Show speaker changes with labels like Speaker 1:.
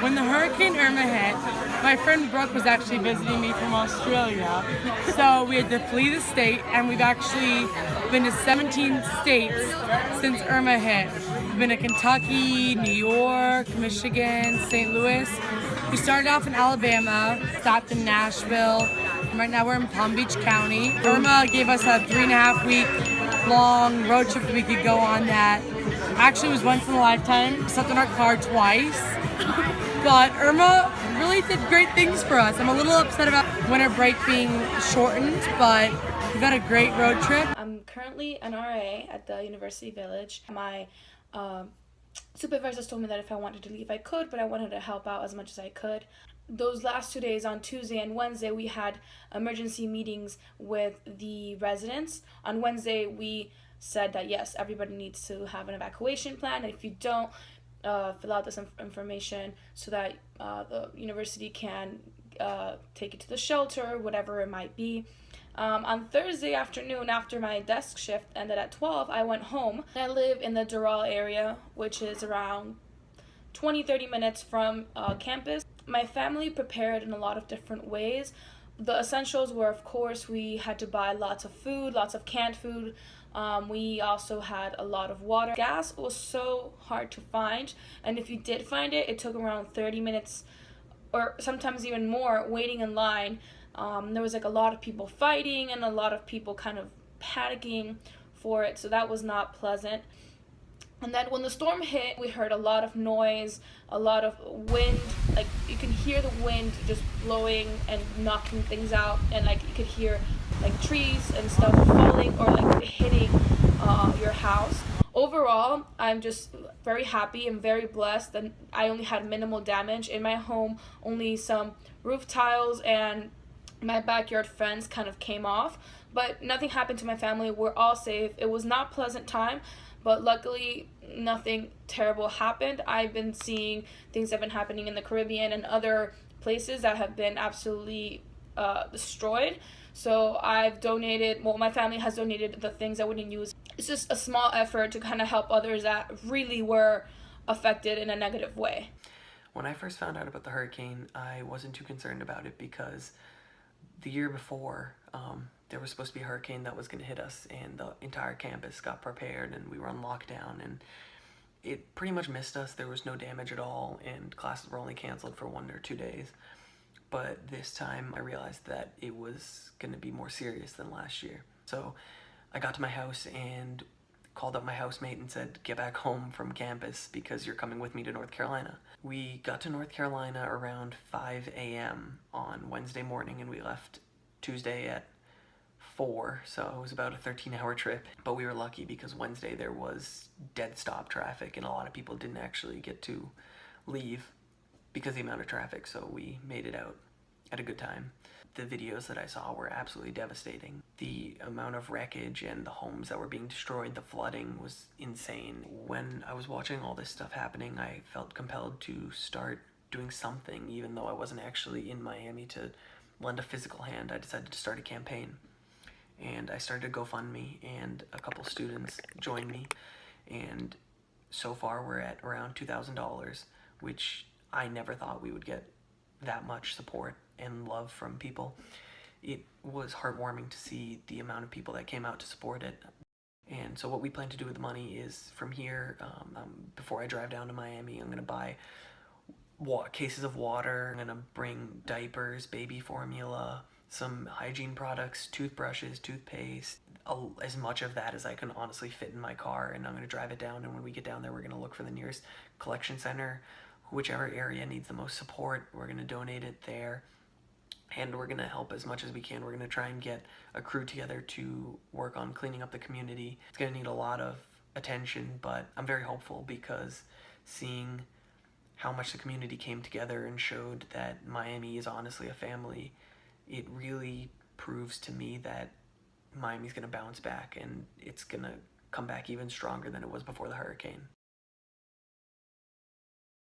Speaker 1: When the Hurricane Irma hit, my friend Brooke was actually visiting me from Australia. So we had to flee the state, and we've actually been to 17 states since Irma hit. We've been to Kentucky, New York, Michigan, St. Louis. We started off in Alabama, stopped in Nashville. Right now we're in Palm Beach County. Irma gave us a 3.5-week long road trip that we could go on that actually was once in a lifetime. Slept in our car twice. But Irma really did great things for us. I'm a little upset about winter break being shortened, but we've had a great road trip.
Speaker 2: I'm currently an RA at the University Village. My supervisors told me that if I wanted to leave, I could, but I wanted to help out as much as I could. Those last 2 days, on Tuesday and Wednesday, we had emergency meetings with the residents. On Wednesday, we said that yes, everybody needs to have an evacuation plan, and if you don't, fill out this information so that the university can take it to the shelter, whatever it might be. On Thursday afternoon, after my desk shift ended at 12, I went home. I live in the Doral area, which is around 20-30 minutes from campus. My family prepared in a lot of different ways. The essentials were, of course, we had to buy lots of food, lots of canned food. We also had a lot of water. Gas was so hard to find, and if you did find it, it took around 30 minutes or sometimes even more waiting in line. There was like a lot of people fighting and a lot of people kind of panicking for it, so that was not pleasant. And then when the storm hit, we heard a lot of noise, a lot of wind. Like you can hear the wind just blowing and knocking things out, and like you could hear like trees and stuff falling or like hitting your house. Overall, I'm just very happy and very blessed that I only had minimal damage in my home. Only some roof tiles and my backyard fence kind of came off, but nothing happened to my family. We're all safe. It was not a pleasant time, but luckily nothing terrible happened. I've been seeing things that have been happening in the Caribbean and other places that have been absolutely destroyed. So I've donated, well, my family has donated the things that we didn't use. It's just a small effort to kind of help others that really were affected in a negative way.
Speaker 3: When I first found out about the hurricane, I wasn't too concerned about it because the year before, there was supposed to be a hurricane that was going to hit us, and the entire campus got prepared, and we were on lockdown, and it pretty much missed us. There was no damage at all, and classes were only canceled for 1 or 2 days. But this time, I realized that it was going to be more serious than last year. So I got to my house and called up my housemate and said, get back home from campus because you're coming with me to North Carolina. We got to North Carolina around 5 a.m. on Wednesday morning, and we left Tuesday at 4, so it was about a 13-hour trip. But we were lucky because Wednesday there was dead stop traffic, and a lot of people didn't actually get to leave because of the amount of traffic, so we made it out at a good time. The videos that I saw were absolutely devastating. The amount of wreckage and the homes that were being destroyed, the flooding was insane. When I was watching all this stuff happening, I felt compelled to start doing something, even though I wasn't actually in Miami to lend a physical hand. I decided to start a campaign, and I started a GoFundMe, and a couple students joined me, and so far we're at around $2,000, which I never thought we would get that much support and love from people. It was heartwarming to see the amount of people that came out to support it. And so what we plan to do with the money is from here, before I drive down to Miami, I'm going to buy cases of water. I'm going to bring diapers, baby formula, some hygiene products, toothbrushes, toothpaste, as much of that as I can honestly fit in my car, and I'm going to drive it down, and when we get down there we're going to look for the nearest collection center. Whichever area needs the most support, we're going to donate it there, and we're going to help as much as we can. We're going to try and get a crew together to work on cleaning up the community. It's going to need a lot of attention, but I'm very hopeful because seeing how much the community came together and showed that Miami is honestly a family, it really proves to me that Miami's going to bounce back, and it's going to come back even stronger than it was before the hurricane.